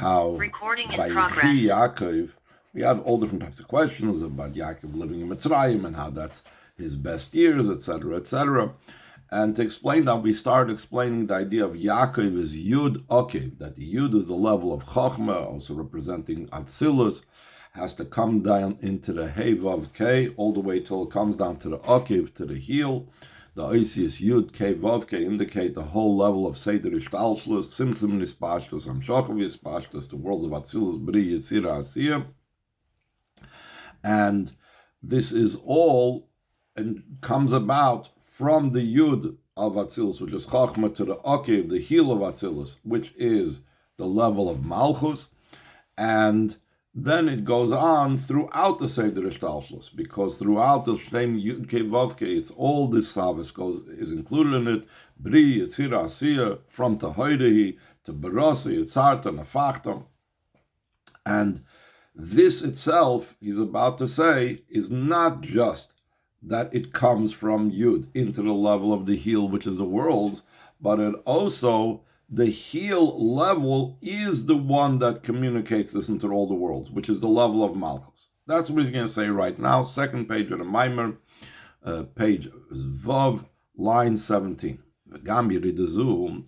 how Recording in Vaychi progress. Yaakov, we had all different types of questions about Yaakov living in Mitzrayim and how that's his best years, etc., etc. And to explain that, we start explaining the idea of Yaakov is Yud Okev, that the Yud is the level of Chochmah, also representing Atzilus, has to come down into the Hey Vav K, all the way till it comes down to the Okev, to the heel. The Oisius Yud K Vav K indicate the whole level of Seder Ishtalshlus, Tzimtzum Nispashtus, Amshochav Yispashtus, the worlds of Atzilus, Bri, Yetzira, Asiyah. And this is all, and comes about from the Yud of Atzilus, which is Chachma, to the Okev, the heel of Atzilus, which is the level of Malchus, and then it goes on throughout the Seder Ishtalshlus, because throughout the Shem Yud Kei Vav Kei, it's all this Savas is included in it. Bri, Yetzira, Asiyah, from Tahoidehi to Barasi, Yetzarta, Nafachta. And this itself, he's about to say, is not just that it comes from Yud into the level of the heel, which is the world, but it also, the heel level is the one that communicates this into all the worlds, which is the level of Malchus. That's what he's going to say right now. Second page of the Maimer, page Vav, line 17.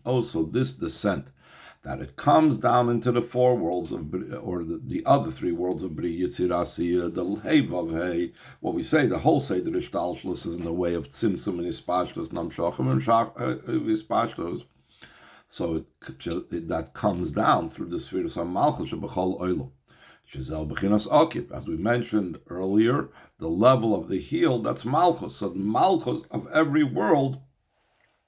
Also this descent, that it comes down into the four worlds of, or the other three worlds of Bri, Yetzirah, Asiyah, the Hey Vav Hey, what we say, the whole Seder Ishtalshlus is in the way of Tzimtzum and Ispashtos, Namshochem and Ispashtos. So that comes down through the spheres of Malchus, Shebechol Oilo. Shizel Bechinas Okiv, as we mentioned earlier, the level of the heel, that's Malchus. So the Malchus of every world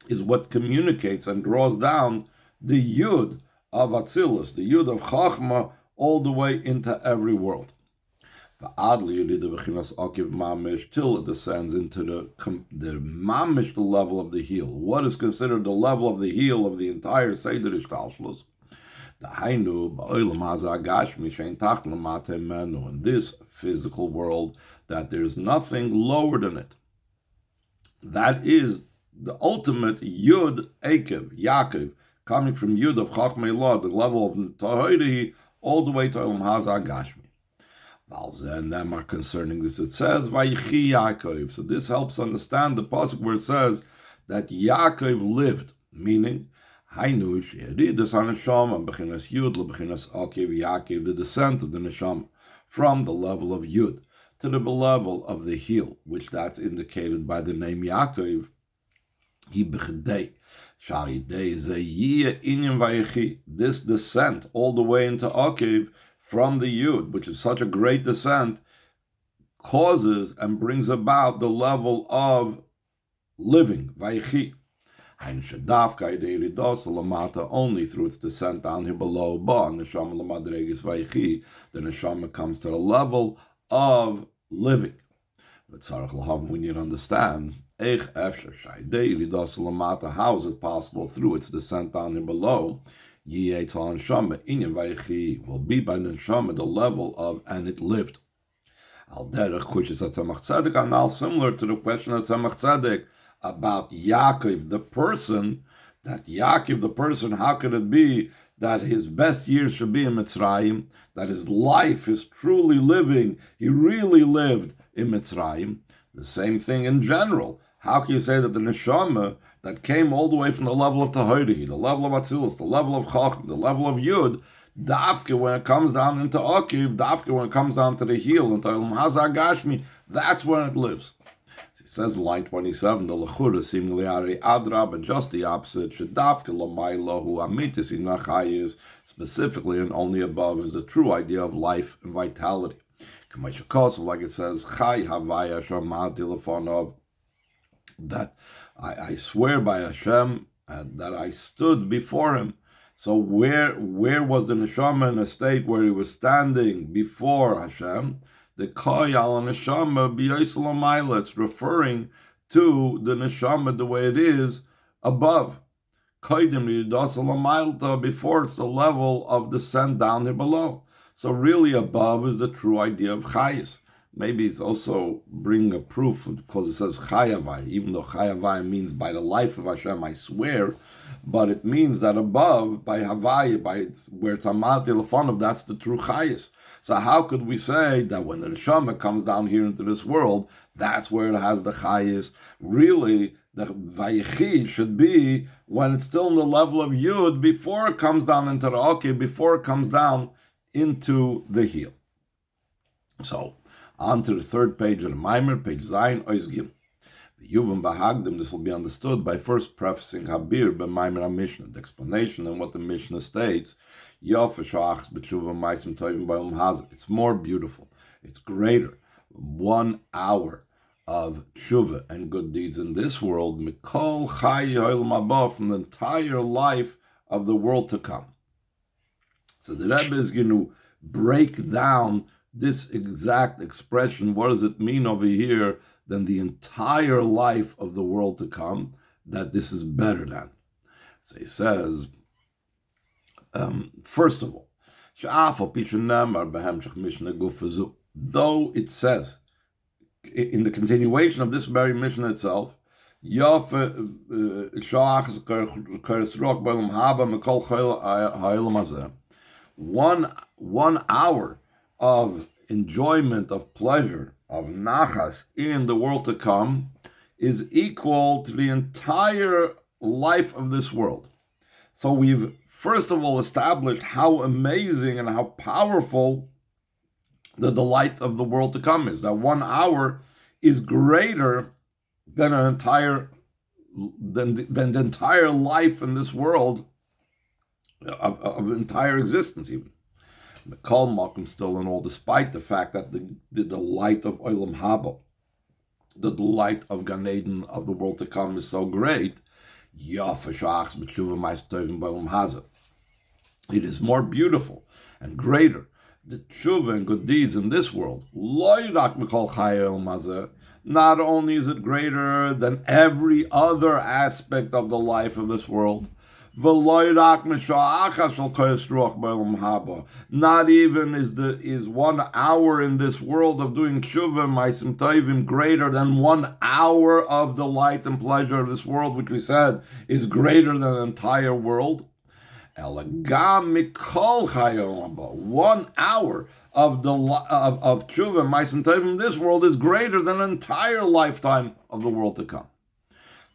is what communicates and draws down the Yud of Atzilus, the Yud of Chachma, all the way into every world. Till it descends into the mamish, the level of the heel. What is considered the level of the heel of the entire Seder Ishtalshlus? In this physical world, that there is nothing lower than it. That is the ultimate Yud Ekev, Yaakov, coming from Yud of Chachmei Law, the level of Tahoidehi, all the way to Olam Hazah Gashmi. Concerning this, it says Vaychi Yaakov. So this helps understand the pasuk where it says that Yaakov lived, meaning Hainu she'eridas haneshama bechinas Yud lebechinas Okev Yaakov, the descent of the neshama from the level of Yud to the level of the heel, which that's indicated by the name Yaakov. He b'chedei sha'idei zeyiyah inyan Vaychi. This descent all the way into Okev from the Yud, which is such a great descent, causes and brings about the level of living, Vaychi. Only through its descent down here below, the neshama comes to the level of living. But we need to understand, how is it possible through its descent down here below, will be by the neshama the level of, and it lived. Al derech, which is at Tzemach Tzedek, and now similar to the question of Tzemach Tzedek about Yaakov, the person, that Yaakov, the person, how could it be that his best years should be in Mitzrayim, that his life is truly living, he really lived in Mitzrayim? The same thing in general. How can you say that the neshama that came all the way from the level of Tahoidehi, the level of Atzilus, the level of Chacham, the level of Yud, Dafke, when it comes down into Okiv, Dafke, when it comes down to the heel, into Olam Hazah Gashmi, that's when it lives. He says in line 27, the Lechura seemingly are Adra, but just the opposite, Shedafke Lamayla, who Amitis in Nachayis, specifically and only above, is the true idea of life and vitality. Like it says, Chai Havaya Shamati Lefonov, that I swear by Hashem that I stood before him. So where was the neshama in a state where he was standing before Hashem? The Kayal neshama b'yosel, it's referring to the neshama the way it is above. Kaidim yidasel, before it's the level of descent down here below. So really above is the true idea of chayis. maybe it's also bringing a proof, because it says Chayavai, even though Chayavai means by the life of Hashem, I swear, but it means that above, by Havai, where it's Amati Lefonov, that's the true Chayas. So how could we say that when the neshama comes down here into this world, that's where it has the Chayas? Really, the Vaychi should be when it's still in the level of Yud, before it comes down into the Okay, before it comes down into the heel. So, on to the third page of the Maimer, page Zayin, Ois Gim. Yuvim Bahagdim, this will be understood by first prefacing Habir b'Maimer HaMishnah, the explanation and what the Mishnah states. It's more beautiful, it's greater. 1 hour of tshuva and good deeds in this world, mikol chayi ha'olam haba, from the entire life of the world to come. So the Rebbe is going to break down this exact expression. What does it mean over here? Than the entire life of the world to come, that this is better than. So he says, first of all, though it says in the continuation of this very Mishnah itself, 1 hour of enjoyment, of pleasure, of nachas in the world to come is equal to the entire life of this world. So we've first of all established how amazing and how powerful the delight of the world to come is. That 1 hour is greater than the entire life in this world, of entire existence even. The Kol Makom, still and all, despite the fact that the delight of Olam Haba, the delight of Gan Eden, of the world to come, is so great, it is more beautiful and greater, the tshuva and good deeds in this world. Not only is it greater than every other aspect of the life of this world, not even is 1 hour in this world of doing tshuva ma'asim tovim greater than 1 hour of delight and pleasure of this world, which we said is greater than the entire world. 1 hour of tshuva ma'asim tovim in this world is greater than an entire lifetime of the world to come.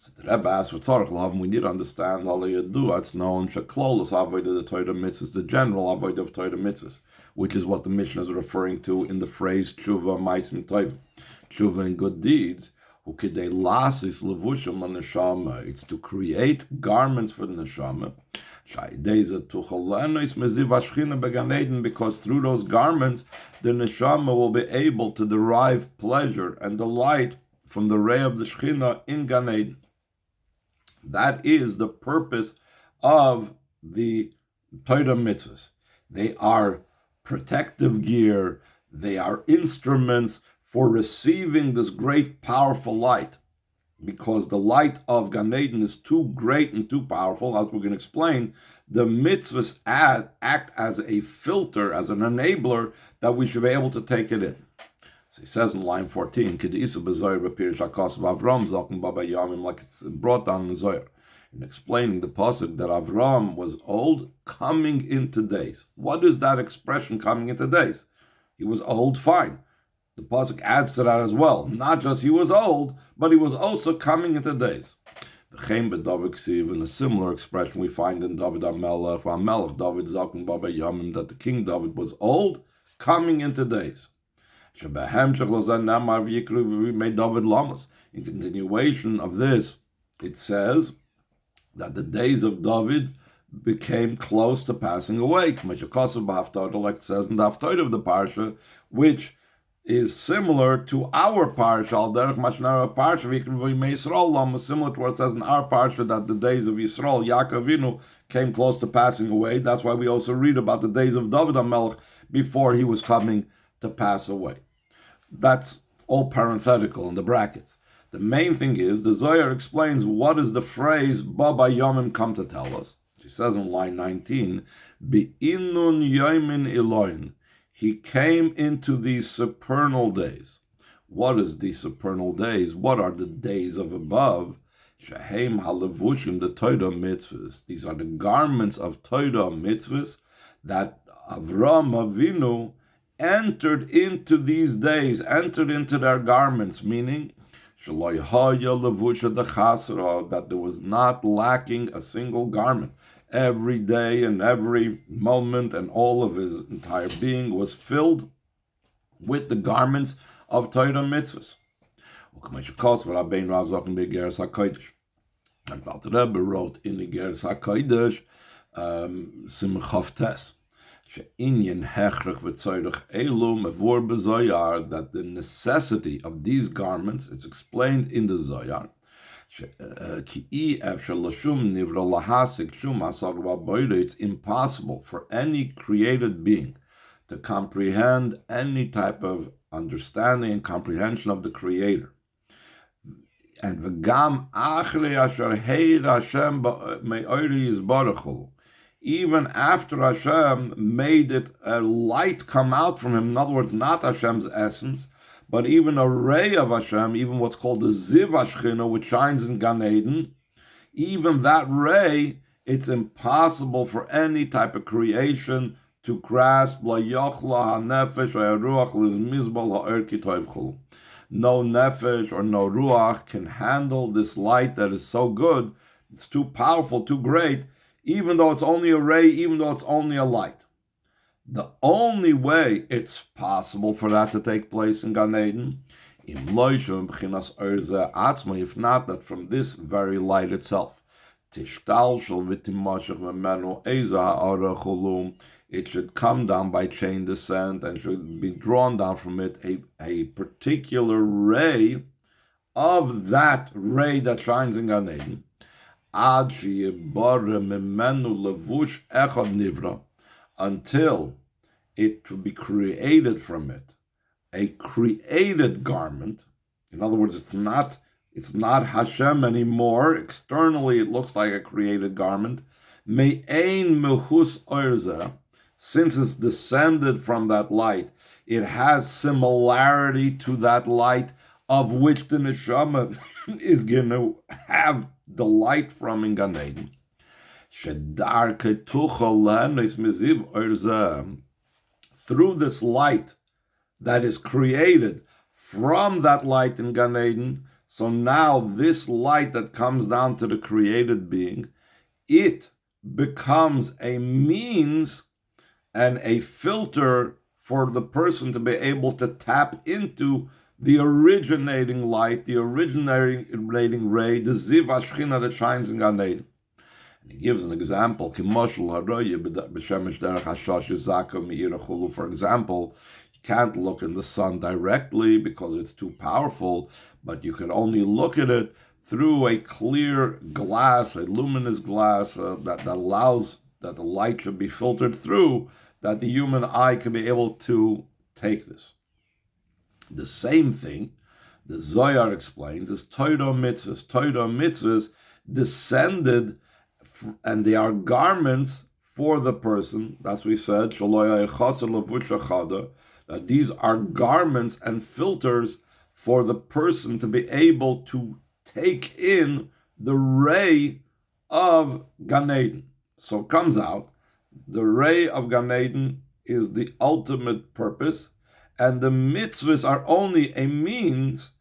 So the Rebbe asks for Tzarech L'Havim, we need to understand it's known Sheklolos Avodah the Torah Mitzvahs, the general Avodah of Torah Mitzvahs, which is what the Mishnah is referring to in the phrase Tshuva Ma'asim Tovim, Tshuva and good deeds. Ukidei lasis levushim l'neshama, it's to create garments for the neshama. Because through those garments, the neshama will be able to derive pleasure and delight from the ray of the Shechina in Gan Eden. That is the purpose of the Torah mitzvahs. They are protective gear. They are instruments for receiving this great, powerful light. Because the light of Gan Eden is too great and too powerful, as we're going to explain, the mitzvahs act as a filter, as an enabler, that we should be able to take it in. So he says in line 14, like it's brought down in the Zohar, in explaining the pasuk that Avram was old, coming into days. What is that expression, coming into days? He was old, fine. The pasuk adds to that as well. Not just he was old, but he was also coming into days. In a similar expression we find in David HaMelech, David Zaken Baba Yamim, that the King David was old, coming into days. In continuation of this, it says that the days of David became close to passing away, like it says in the Haftarah of the Parsha, which is similar to our Parsha, similar to what it says in our Parsha, that the days of Yisrael, Yaakov Avinu, came close to passing away. That's why we also read about the days of David HaMelech before he was coming to pass away. That's all parenthetical in the brackets. The main thing is, the Zohar explains what is the phrase Baba Yomim come to tell us. She says in line 19, Be'inun Yomin Eloin, he came into these supernal days. What is the supernal days? What are the days of above? Shehem halevushim the Torah mitzvahs. These are the garments of Torah mitzvahs that Avram Avinu entered into these days, entered into their garments, meaning that there was not lacking a single garment. Every day and every moment and all of his entire being was filled with the garments of Torah mitzvahs. And the Rebbe wrote in the Geras HaKodesh, Simchav Tes, that the necessity of these garments, it's explained in the Zohar, it's impossible for any created being to comprehend any type of understanding and comprehension of the Creator. And even after Hashem made it a light come out from him, in other words, not Hashem's essence, but even a ray of Hashem, even what's called the Ziv HaShechina, which shines in Gan Eden, even that ray, it's impossible for any type of creation to grasp. No nefesh or no ruach can handle this light that is so good. It's too powerful, too great, even though it's only a ray, even though it's only a light. The only way it's possible for that to take place in Gan Eden, if not that from this very light itself, it should come down by chain descent and should be drawn down from it a particular ray of that ray that shines in Gan Eden, until it to be created from it a created garment. In other words, it's not Hashem anymore. Externally, it looks like a created garment. Me'ein mehus oirza, since it's descended from that light, it has similarity to that light of which the neshama is going to have the light from in Gan Eden. Through this light that is created from that light in Gan Eden, so now this light that comes down to the created being, it becomes a means and a filter for the person to be able to tap into the originating light, the originating ray, the Ziv HaShechina that shines in Gan Eden. And he gives an example. For example, you can't look in the sun directly because it's too powerful, but you can only look at it through a clear glass, a luminous glass that allows that the light should be filtered through, that the human eye can be able to take this. The same thing, the Zohar explains, is Torah mitzvahs. Torah mitzvahs descended, and they are garments for the person. That's what we said, that these are garments and filters for the person to be able to take in the ray of Gan Eden. So it comes out, the ray of Gan Eden is the ultimate purpose, and the mitzvahs are only a means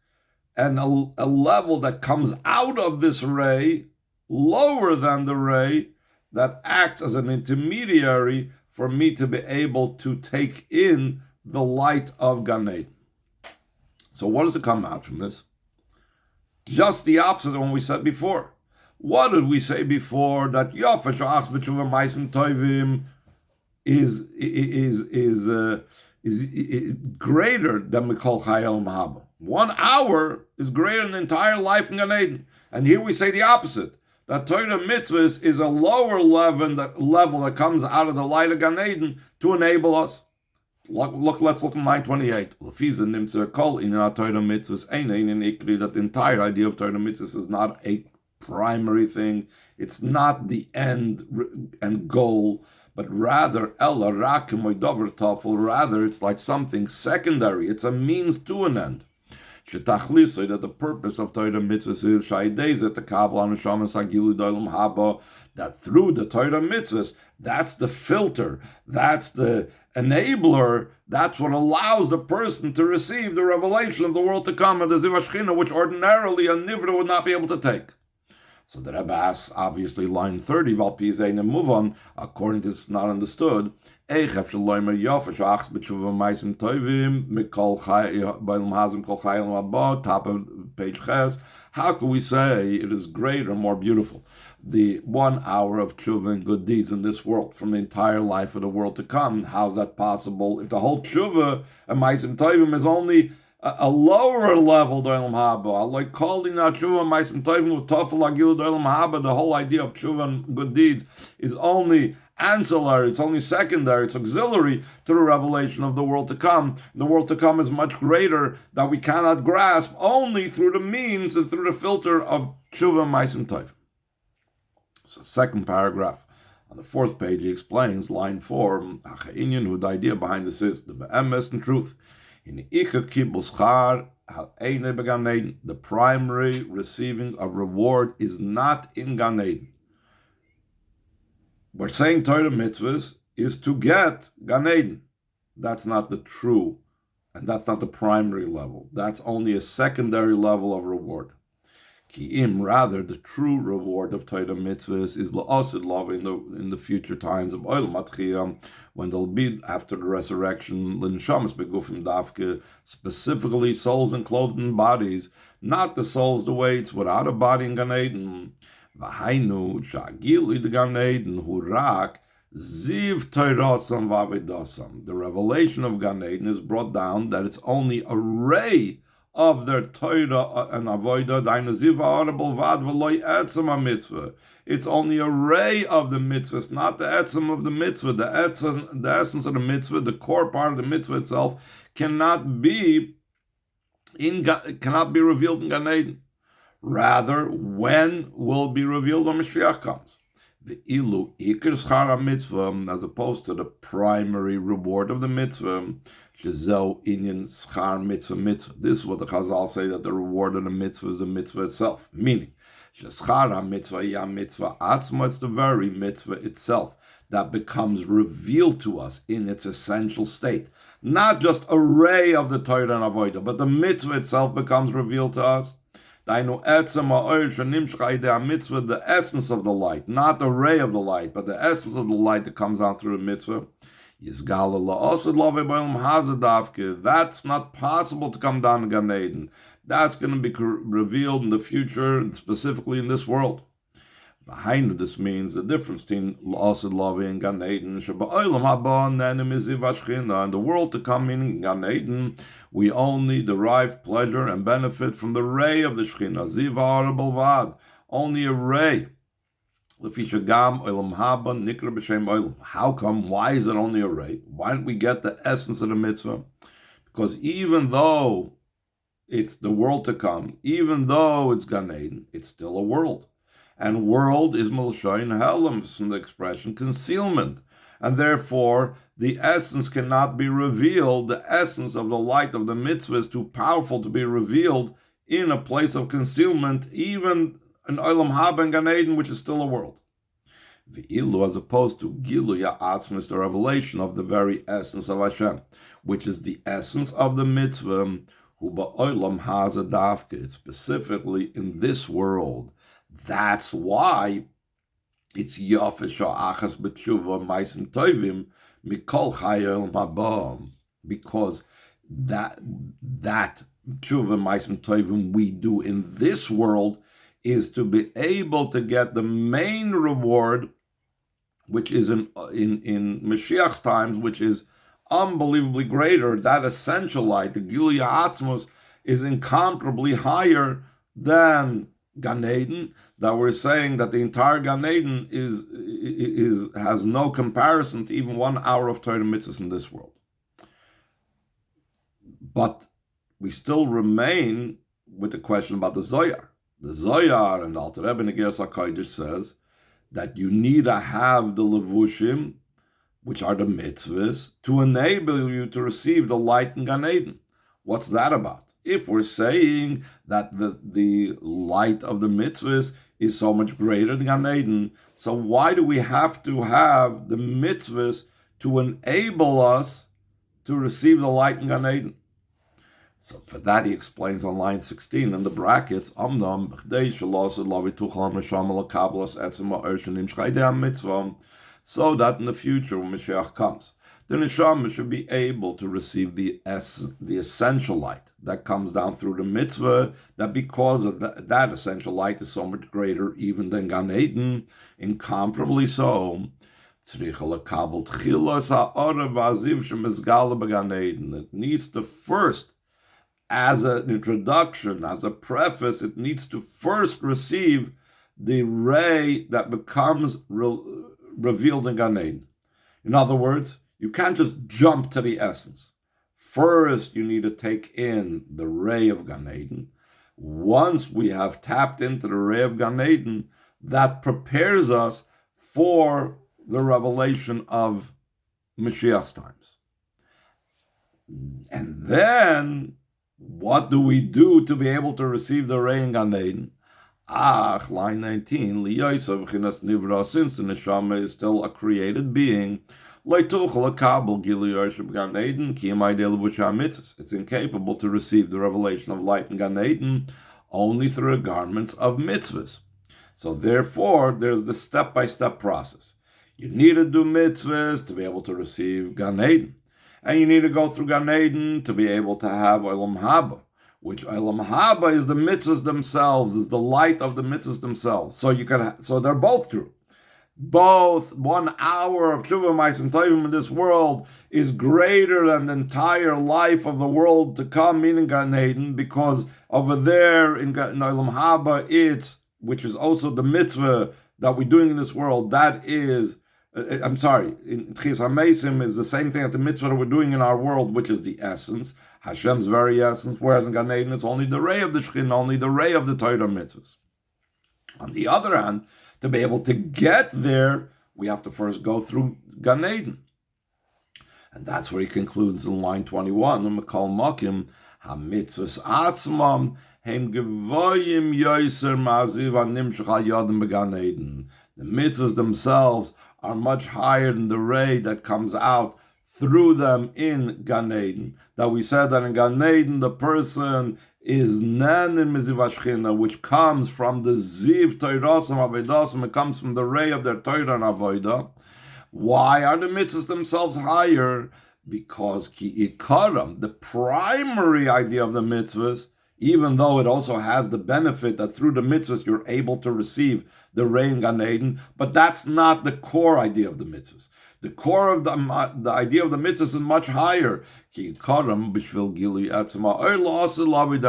and a level that comes out of this ray, lower than the ray, that acts as an intermediary for me to be able to take in the light of Gan Eden. So what does it come out from this? Just the opposite of what we said before. What did we say before? That Yofa Sha'ach B'tshuva Ma'asim Tovim is greater than Mikol Chayel Mahaba. 1 hour is greater than the entire life in Gan Eden. And here we say the opposite. That Torah mitzvahs is a lower level that comes out of the light of Gan Eden to enable us. Let's look at 928. That the entire idea of Torah mitzvahs is not a primary thing. It's not the end and goal, but rather rather it's like something secondary. It's a means to an end. Shetachlisoi, that the purpose of Torah mitzvahs is shaydezet the kabbalah neshamas hagilu d'olam haba, that through the Torah mitzvahs, that's the filter, that's the enabler, that's what allows the person to receive the revelation of the world to come, and the Ziv HaShechina, which ordinarily a nivra would not be able to take. So the Rebbe asks, obviously, line 30, Valpi Zayin and move on, according to this not understood, how can we say it is greater, more beautiful? The 1 hour of tshuva and good deeds in this world from the entire life of the world to come. How's that possible? If the whole tshuva and ma'asim tovim is only a lower level d'olam haba, like calling out tshuva and ma'asim tovim with tafel agil d'olam haba, the whole idea of tshuva and good deeds is only ancillary, it's only secondary, it's auxiliary to the revelation of the world to come. The world to come is much greater that we cannot grasp only through the means and through the filter of tshuva and ma'asim tovim. So second paragraph. On the 4th page, he explains, line 4, who the idea behind this is, the be'emes and truth. In the primary receiving of reward is not in Gan Eden. We're saying Torah mitzvahs is to get Gan Eden. That's not the true, and that's not the primary level. That's only a secondary level of reward. Ki'im, rather, the true reward of Torah mitzvahs is la'asid love in the future times of oil matchiyah, when there'll be, after the resurrection, l'nshamas begufim davke, specifically souls enclosed in bodies, not the souls the way it's without a body in Gan Eden. V'hainu sha'agil id Gan Eden hurak ziv toirasam v'avedasam. The revelation of Gan Eden is brought down that it's only a ray of their Torah and Avodah, it's only a ray of the mitzvahs, not the etzem of the mitzvah. The essence of the mitzvah, the core part of the mitzvah itself, cannot be revealed in Gan Eden. Rather, when will be revealed when Mashiach comes? The ilu ikar schar mitzvah, as opposed to the primary reward of the mitzvah. This is what the Chazal say, that the reward of the mitzvah is the mitzvah itself. Meaning, it's the very mitzvah itself that becomes revealed to us in its essential state. Not just a ray of the Torah and Avodah, but the mitzvah itself becomes revealed to us. The essence of the light, not the ray of the light, but the essence of the light that comes out through the mitzvah. That's not possible to come down to Gan Eden. That's going to be revealed in the future, specifically in this world. This means the difference between L'Asid Lavi and Gan Eden. In the world to come, meaning Gan Eden, we only derive pleasure and benefit from the ray of the Shechina. Zivar Balvad, only a ray. How come? Why is it only a ray? Why don't we get the essence of the mitzvah? Because even though it's the world to come, even though it's Gan Eden, it's still a world. And world is Milshain Helam, from the expression concealment. And therefore, the essence cannot be revealed. The essence of the light of the mitzvah is too powerful to be revealed in a place of concealment, even an Olam Haba and Gan Eden, which is still a world. V'ilu, as opposed to Gilu Ya'atzmis, the revelation of the very essence of Hashem, which is the essence of the mitzvah, Hu ba'olam haza davke, it's specifically in this world. That's why it's Yafeh Sha'achas B'tshuva Ma'asim Tovim Mikol Chayel Mabam, because that Tshuva Ma'asim Tovim we do in this world is to be able to get the main reward, which is in Mashiach's times, which is unbelievably greater. That essential light, the Gilui Ha'atzmos, is incomparably higher than Gan Eden. That we're saying that the entire Gan Eden has no comparison to even 1 hour of Torah mitzvahs in this world. But we still remain with the question about the Zohar. The Zohar and the Alter Rebbe Negeras HaKodesh says that you need to have the levushim, which are the mitzvahs, to enable you to receive the light in Gan Eden. What's that about? if we're saying that the light of the mitzvahs is so much greater than Gan Eden, so why do we have to have the mitzvahs to enable us to receive the light in Gan Eden? So for that he explains on line 16 in the brackets, so that in the future when Mashiach comes, the neshama should be able to receive the essential light that comes down through the mitzvah, that because of that essential light is so much greater even than Gan Eden, incomparably so. It needs to first, as an introduction, as a preface, it needs to first receive the ray that becomes revealed in Gan Eden. In other words, you can't just jump to the essence. First, you need to take in the ray of Gan Eden. Once we have tapped into the ray of Gan Eden, that prepares us for the revelation of Mashiach's times. And then, what do we do to be able to receive the ray in Gan Eden? Line 19, since the neshama is still a created being, it's incapable to receive the revelation of light in Gan Eden only through the garments of mitzvahs. So therefore, there's the step-by-step process. You need to do mitzvahs to be able to receive Gan Eden. And you need to go through Gan Eden to be able to have Olam Haba, which Olam Haba is the mitzvahs themselves, is the light of the mitzvahs themselves. So they're both true. Both 1 hour of Tshuva Ma'asim Tovim in this world is greater than the entire life of the world to come, meaning Gan Eden, because over there in Olam Haba, which is also the mitzvah that we're doing in this world, that is, in Tchias HaMeisim is the same thing as the mitzvah that we're doing in our world, which is the essence, Hashem's very essence, whereas in Gan Eden it's only the ray of the Shekhinah, only the ray of the Torah mitzvahs. On the other hand, to be able to get there, we have to first go through Gan Eden. And that's where he concludes in line 21, Mekal Makim, HaMitzvahs Atzmam, Hem Gevoyim Yoser Ma'aziv HaNimshach HaYadim Began Eden. The mitzvahs themselves are much higher than the ray that comes out through them in Gan Eden. That we said that in Gan Eden, the person is Nanin Miziv HaShechina, which comes from the Ziv Toirosam Avodah, it comes from the ray of their Torah and Avodah. Why are the mitzvahs themselves higher? Because Ki Ikaram, the primary idea of the mitzvahs, even though it also has the benefit that through the mitzvahs you're able to receive the ray in Gan Eden, but that's not the core idea of the mitzvahs. The core of the idea of the mitzvahs is much higher. Their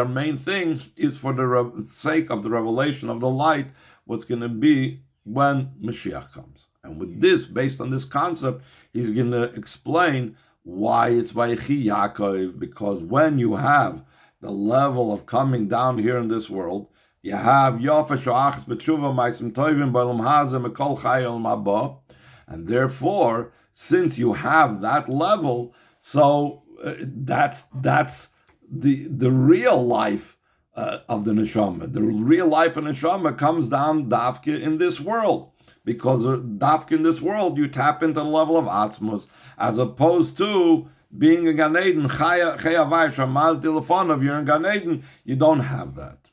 main thing is for the sake of the revelation of the light, what's going to be when Mashiach comes. And with this, based on this concept, he's going to explain why it's Vaychi Ya'akov, because when you have the level of coming down here in this world, you have Yofa Shoachas B'tshuva Ma'asim Tovim B'olam Hazeh Mekol Chai Olam Haba. And therefore, since you have that level, so that's the real life of the neshama. The real life of neshama comes down dafke in this world, because dafke in this world you tap into the level of atzmos, as opposed to being a Gan Eden. Chaya Vay Shamal Telefonov, you're in Gan Eden, you don't have that.